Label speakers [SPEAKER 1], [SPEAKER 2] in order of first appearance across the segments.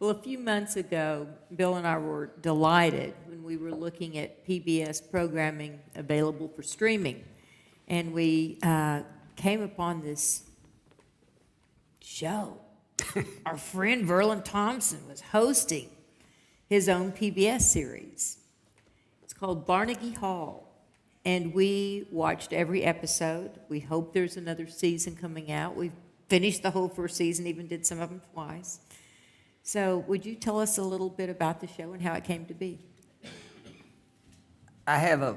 [SPEAKER 1] Well, a few months ago, Bill and I were delighted when we were looking at PBS programming available for streaming. And we came upon this show. Our friend Verlon Thompson was hosting his own PBS series. It's called Barnegie Hall. And we watched every episode. We hope there's another season coming out. We've finished the whole first season, even did some of them twice. So would you tell us a little bit about the show and how it came to be?
[SPEAKER 2] I have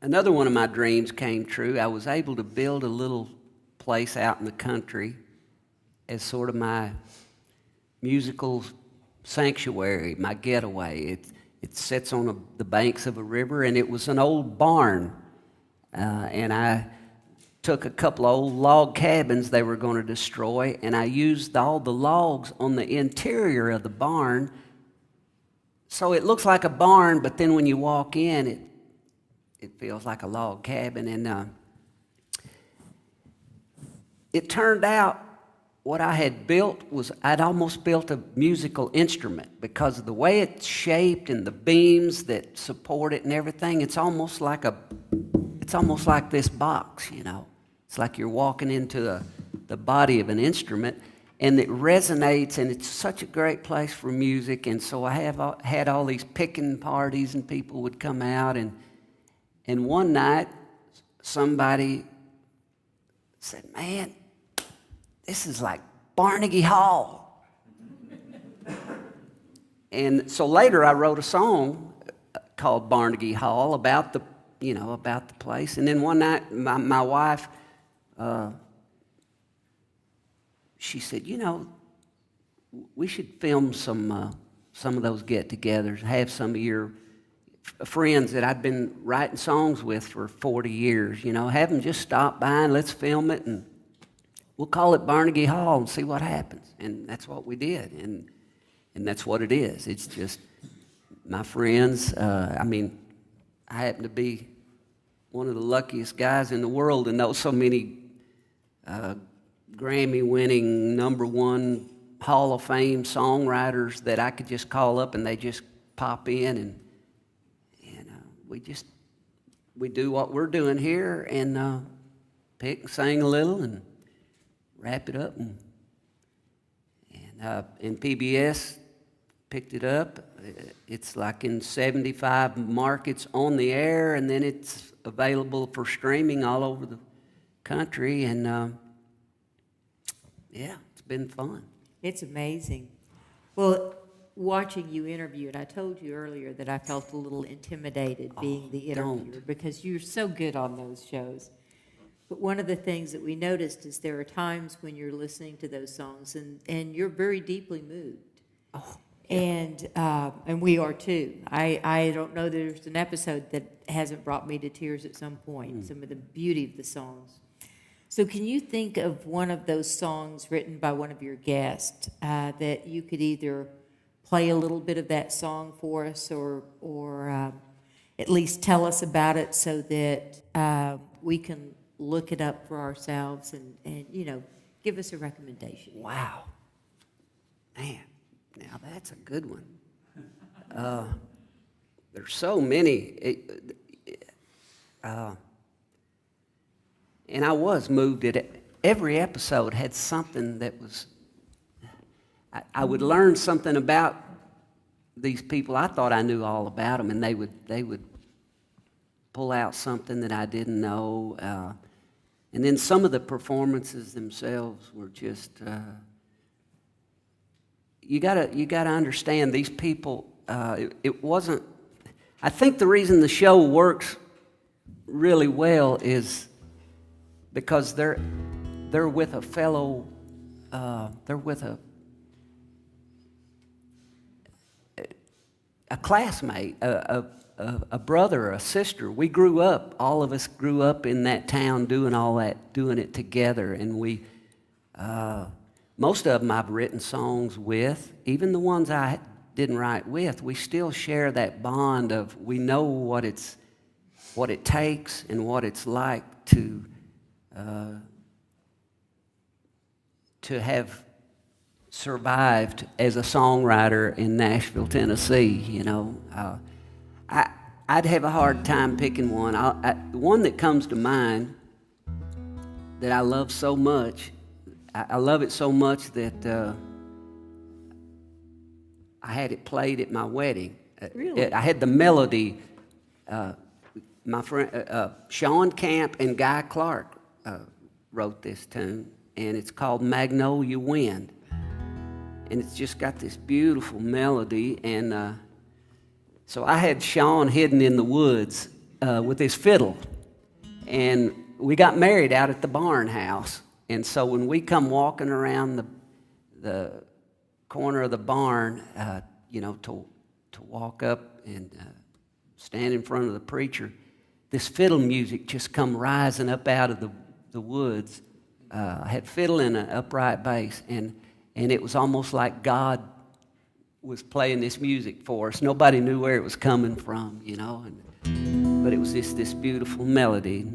[SPEAKER 2] another one of my dreams came true. I was able to build a little place out in the country as sort of my musical sanctuary, my getaway. It sits on the banks of a river, and it was an old barn. And I took a couple of old log cabins they were going to destroy, and I used all the logs on the interior of the barn. So it looks like a barn, but then when you walk in, it feels like a log cabin. And it turned out what I had built was I'd almost built a musical instrument because of the way it's shaped and the beams that support it and everything. It's almost like this box, you know. It's like you're walking into the body of an instrument, and it resonates, and it's such a great place for music. And so I had all these picking parties, and people would come out. And one night, somebody said, "Man, this is like Barnegie Hall." And so later I wrote a song called Barnegie Hall about the place. And then one night, my wife, she said, we should film some of those get-togethers, have some of your friends that I'd been writing songs with for 40 years, have them just stop by and let's film it, and we'll call it Barnegie Hall and see what happens. And that's what we did, and that's what it is. It's just my friends. I happen to be one of the luckiest guys in the world to know so many Grammy-winning ¡1 Hall of Fame songwriters that I could just call up and they just pop in, and we do what we're doing here and pick and sing a little and wrap it up, and PBS picked it up. It's like in 75 markets on the air, and then it's available for streaming all over the country, and it's been fun.
[SPEAKER 1] It's amazing. Well, watching you interview, and I told you earlier that I felt a little intimidated being the interviewer because you're so good on those shows. But one of the things that we noticed is there are times when you're listening to those songs and you're very deeply moved.
[SPEAKER 2] Oh.
[SPEAKER 1] And we are too. I don't know there's an episode that hasn't brought me to tears at some point, some of the beauty of the songs. So can you think of one of those songs written by one of your guests that you could either play a little bit of that song for us or at least tell us about it so that we can look it up for ourselves and give us a recommendation?
[SPEAKER 2] Wow. Man. Now, that's a good one. There's so many. And I was moved at it. Every episode had something that was... I would learn something about these people. I thought I knew all about them, and they would pull out something that I didn't know. And then some of the performances themselves were just... You gotta understand these people. It wasn't. I think the reason the show works really well is because they're with a fellow. They're with a classmate, a brother, a sister. We grew up. All of us grew up in that town doing all that, doing it together, and we. Most of them I've written songs with, even the ones I didn't write with, we still share that bond of we know what it takes and what it's like to have survived as a songwriter in Nashville, Tennessee. You know, I'd have a hard time picking one. The one that comes to mind that I love so much, I love it so much that I had it played at my wedding.
[SPEAKER 1] Really?
[SPEAKER 2] I had the melody. My friend Sean Camp and Guy Clark wrote this tune, and it's called Magnolia Wind. And it's just got this beautiful melody. And so I had Sean hidden in the woods with his fiddle. And we got married out at the barn house. And so when we come walking around the corner of the barn, to walk up and stand in front of the preacher, this fiddle music just come rising up out of the woods. I had fiddle and an upright bass, and it was almost like God was playing this music for us. Nobody knew where it was coming from, but it was just this beautiful melody.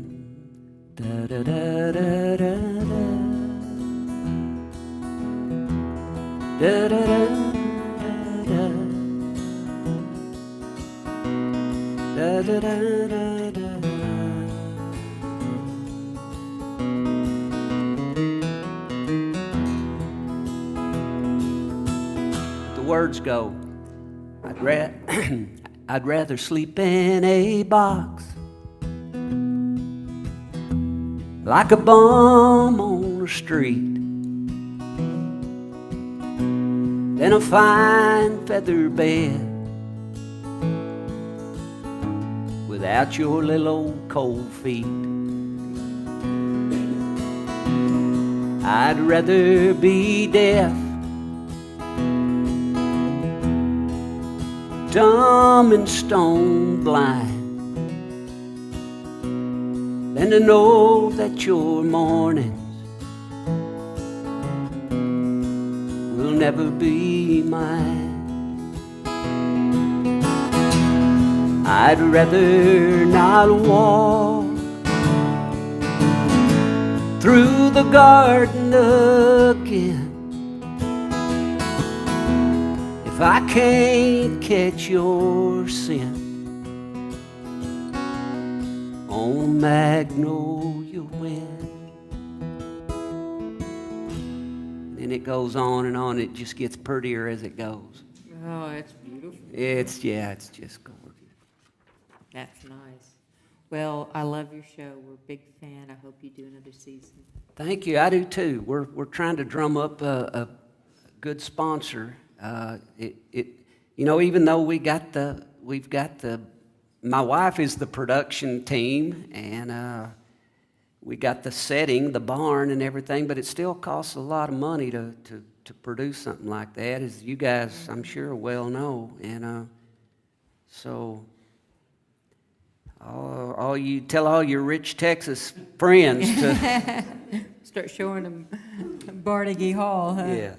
[SPEAKER 2] Da, da, da, da, da, da, da, da, da, da, da, da, da. The words go, I'd rather sleep in a box like a bum on the street than a fine feather bed without your little old cold feet. I'd rather be deaf, dumb and stone blind, than to know that your mornings will never be mine. I'd rather not walk through the garden again if I can't catch your scent on Magnolia Wind. And it goes on and on. It just gets prettier as it goes.
[SPEAKER 1] Oh, it's beautiful.
[SPEAKER 2] It's just gorgeous.
[SPEAKER 1] That's nice. Well, I love your show. We're a big fan. I hope you do another season.
[SPEAKER 2] Thank you. I do too. We're trying to drum up a good sponsor. Even though we've got the. My wife is the production team, and we got the setting, the barn, and everything. But it still costs a lot of money to produce something like that, as you guys, I'm sure, well know. And so. You tell all your rich Texas friends to
[SPEAKER 1] start showing them Barnegie Hall, huh?
[SPEAKER 2] Yeah.